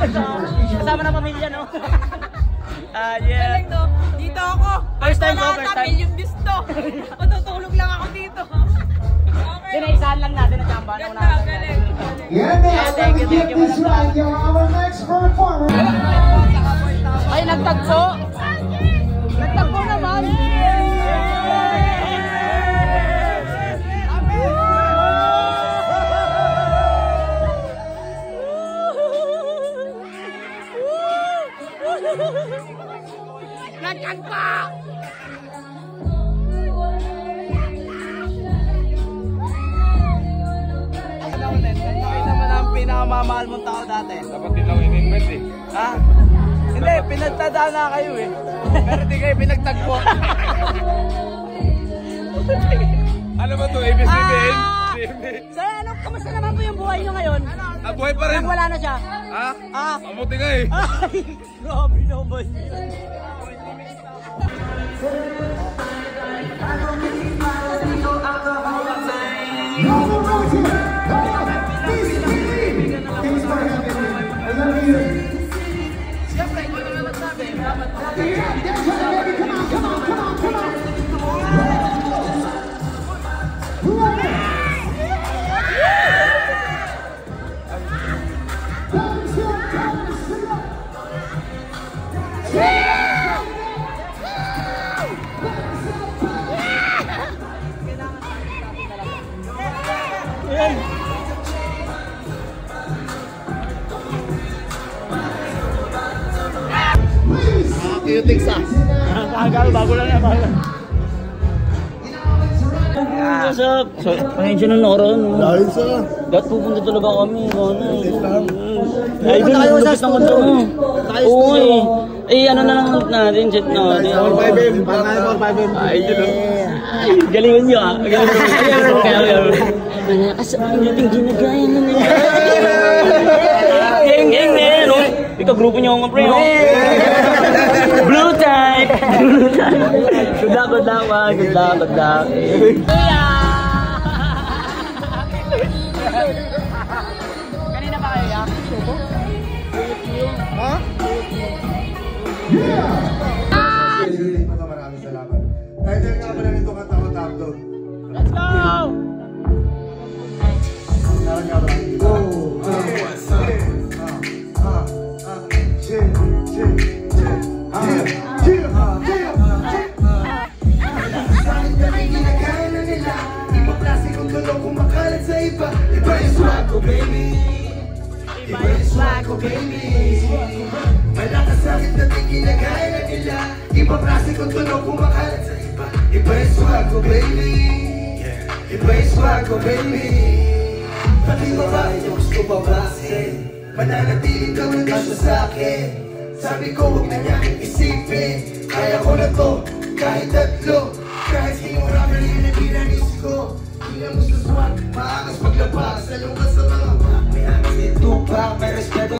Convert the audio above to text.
Kasama na pamilya, no? Yeah. Dito ako. First time ko, first time. Million views to. Matutulog lang ako dito. Dinaisahan lang natin ang chamba. Galing. Thank you, madam. Our next performer. Ay, nagtagpo. Nagtagpo naman. Nagtagpo. Pinakamamahal mong tao dati. Dapat din lang in-invent eh. Ha? Hindi, pinagtadaan na kayo eh. Pero di kayo pinagtagpo. Ano ba ito? ABCBN? Sir, kamusta naman po yung buhay nyo ngayon? Buhay pa rin. Wala na siya. Ha? Mabuti nga eh. Ay, grabe naman. Cutics ah. Bago lang yan. What's up? Pahensya ng Noro. Dahil sa Dapat pupunta talaga kami. Ay, doon lupit ng konto mo. Oo eh. Eh, ano na lang natin, chat natin. 4-5M. 4-5M. Ay, yun. Galingan nyo ah. Ang nating ginagaya na nila. Geng na yan, no? Ikaw, grupo nyo nga, pre. Blue type. Good luck, good luck, man. Good luck, good luck. Kanina ba kayo, ya? Ha? Maraming salamat. Title nga pala nito kanta ko, Top Dog. Let's go! Malakas sakit na ginagaya na nila. Ibang klase kong tunog kumakalat sa iba. Iba yung swag ko, baby. Iba yung swag ko, baby. Pati babae yung gusto babasin. Mananatiling ka ng gusto sa'kin. Sabi ko huwag na niya isipin. Kaya ko na to, kahit tatlo. Kahit di mo ramen yun ang binanis ko. Tingnan mo sa swag, maangas maglabas. Salungan sa mga may angas din tupak, may respeto.